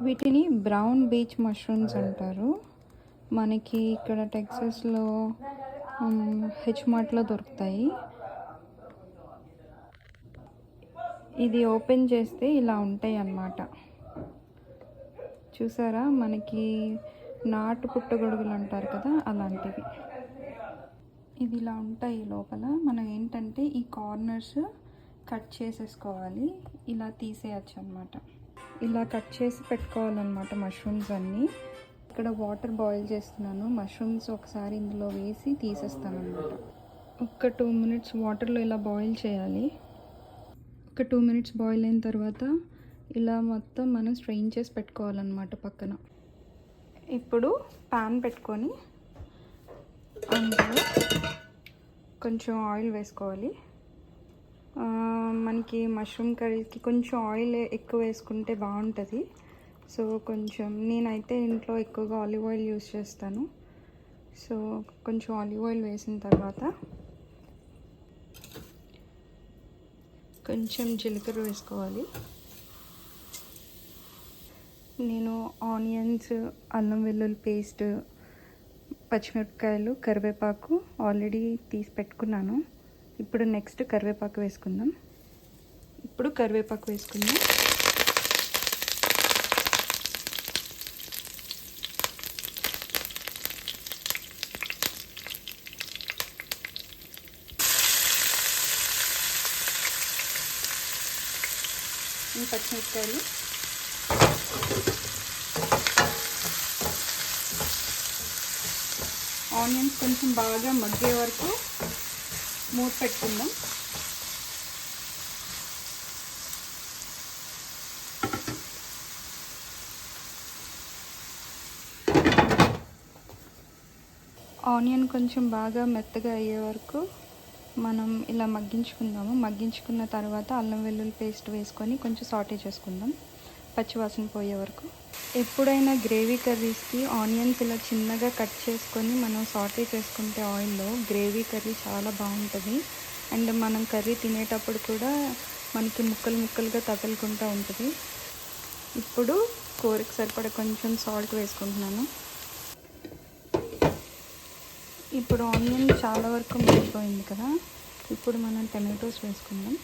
వీటిని brown beach mushrooms అంటారు. మనకి ఇక్కడ టెక్సాస్లో హెచ్ మార్ట్లో దొరుకుతాయి. ఇది ఓపెన్ చేస్తే ఇలా ఉంటాయి అన్నమాట. చూసారా, మనకి నాటు పుట్టగొడుగులు అంటారు కదా, అలాంటివి. ఇది ఇలా ఉంటాయి లోపల. మనం ఏంటంటే ఈ కార్నర్స్ కట్ చేసేసుకోవాలి, ఇలా తీసేయచ్చు అన్నమాట. ఇలా కట్ చేసి పెట్టుకోవాలన్నమాట మష్రూమ్స్ అన్నీ. ఇక్కడ వాటర్ బాయిల్ చేస్తున్నాను. మష్రూమ్స్ ఒకసారి ఇందులో వేసి తీసేస్తాను అన్నమాట. ఒక 2 minutes వాటర్లో ఇలా బాయిల్ చేయాలి. ఒక 2 minutes బాయిల్ అయిన తర్వాత ఇలా మొత్తం మనం స్ట్రెయిన్ చేసి పెట్టుకోవాలన్నమాట పక్కన. ఇప్పుడు ప్యాన్ పెట్టుకొని అందులో కొంచెం ఆయిల్ వేసుకోవాలి. మనకి మష్రూమ్ కర్రీకి కొంచెం ఆయిల్ ఎక్కువ వేసుకుంటే బాగుంటుంది. సో కొంచెం నేనైతే ఇంట్లో ఎక్కువగా ఆలివ్ ఆయిల్ యూస్ చేస్తాను. సో కొంచెం ఆలివ్ ఆయిల్ వేసిన తర్వాత కొంచెం జీలకర్ర వేసుకోవాలి. నేను ఆనియన్స్, అల్లం వెల్లుల్లి పేస్ట్, పచ్చిమిరపకాయలు, కరివేపాకు ఆల్రెడీ తీసి పెట్టుకున్నాను. ఇప్పుడు నెక్స్ట్ కరివేపాకు వేసుకుందాం. ఈ పచ్చిమిరపకాయలు, ఆనియన్స్ కొంచెం బాగా మగ్గే వరకు మూత పెట్టుకుందాం. ఆనియన్ కొంచెం బాగా మెత్తగా అయ్యే వరకు మనం ఇలా మగ్గించుకుందాము. మగ్గించుకున్న తర్వాత అల్లం వెల్లుల్లి పేస్ట్ వేసుకొని కొంచెం సాటే చేసుకుందాం, పచ్చివాసన పోయే వరకు. ఎప్పుడైనా గ్రేవీ కర్రీస్కి ఆనియన్స్ ఇలా చిన్నగా కట్ చేసుకొని మనం సాటే చేసుకుంటే ఆయిల్లో గ్రేవీ కర్రీ చాలా బాగుంటుంది. అండ్ మనం కర్రీ తినేటప్పుడు కూడా మనకి ముక్కలు ముక్కలుగా తగులుకుంటూ ఉంటుంది. ఇప్పుడు కూరకి సరిపడా కొంచెం సాల్ట్ వేసుకుంటున్నాను. ఇప్పుడు ఆనియన్ చాలా వరకు మగ్గిపోయింది కదా, ఇప్పుడు మనం టమాటోస్ వేసుకుందాం.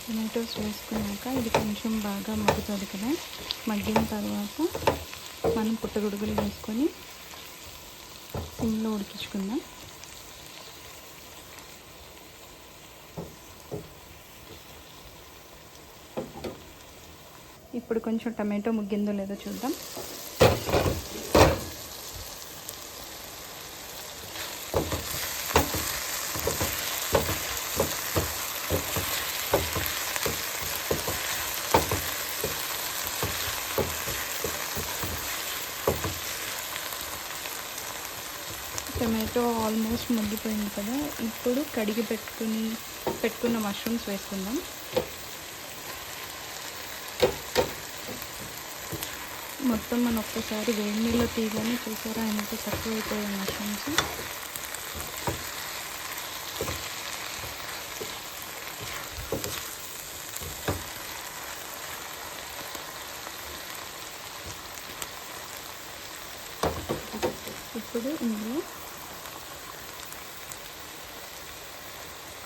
టమాటోస్ వేసుకున్నాక ఇది కొంచెం బాగా మగ్గుతుంది కదా, మగ్గిన తర్వాత మనం పుట్టగొడుగులు వేసుకొని సిమ్లో ఉడికించుకుందాం. ఇప్పుడు కొంచెం టమాటో ముగ్గిందో లేదో చూద్దాం. టమాటో ఆల్మోస్ట్ మగ్గిపోయింది కదా, ఇప్పుడు కడిగి పెట్టుకున్న మష్రూమ్స్ వేసుకుందాం. మొత్తం మనం ఒక్కసారి వేడి నీళ్ళు తీయగానే చూసారా ఎంత తక్కువ అయిపోయాయి మష్రూమ్స్. ఇప్పుడు ఇందులో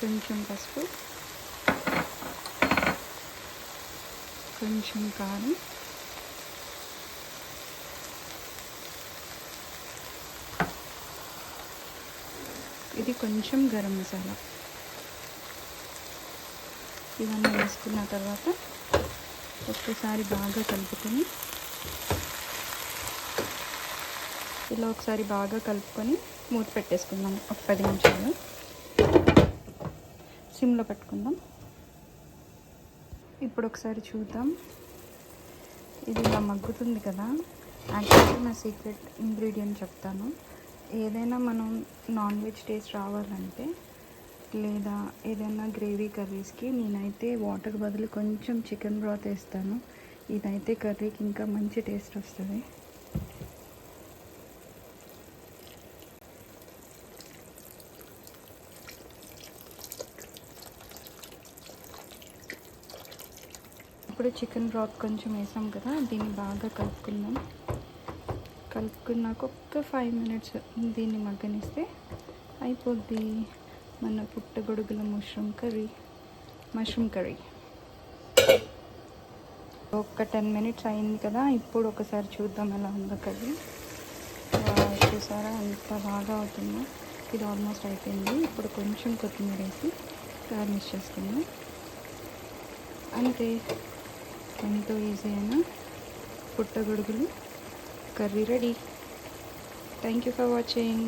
కొంచెం పసుపు, కొంచెం కారం, ఇది కొంచెం గరం మసాలా, ఇవన్నీ వేసుకున్న తర్వాత ఒక్కసారి బాగా కలుపుకొని ఇలా ఒకసారి బాగా కలుపుకొని మూత పెట్టేసుకుందాం. ఒక 10 నిమిషాలు సిమ్లో పెట్టుకుందాం. ఇప్పుడు ఒకసారి చూద్దాం, ఇది ఇలా మగ్గుతుంది కదా. యాక్చువల్లీ నా సీక్రెట్ ఇంగ్రీడియంట్ చెప్తాను. ఏదైనా మనం నాన్ వెజ్ టేస్ట్ రావాలంటే లేదా ఏదైనా గ్రేవీ కర్రీస్కి నేనైతే వాటర్ బదులు కొంచెం చికెన్ బ్రాత్ వేస్తాను. ఇదైతే కర్రీకి ఇంకా మంచి టేస్ట్ వస్తుంది. ఇప్పుడు చికెన్ బ్రాత్ కొంచెం వేసాం కదా, దీన్ని బాగా కలుపుకున్నాక ఒక్క 5 minutes దీన్ని మగ్గనిస్తే అయిపోద్ది మన పుట్టగొడుగుల మష్రూమ్ కర్రీ. ఒక 10 minutes అయింది కదా, ఇప్పుడు ఒకసారి చూద్దాం ఎలా ఉందో కర్రీ. చూసారా ఎంత బాగా అవుతుందో. ఇది ఆల్మోస్ట్ అయిపోయింది. ఇప్పుడు కొంచెం కొత్తిమీర వేసి గార్నిష్ చేసుకుందాం. అంతే, ఎంతో ఈజీ అయిన పుట్టగొడుగులు curry ready. Thank you for watching.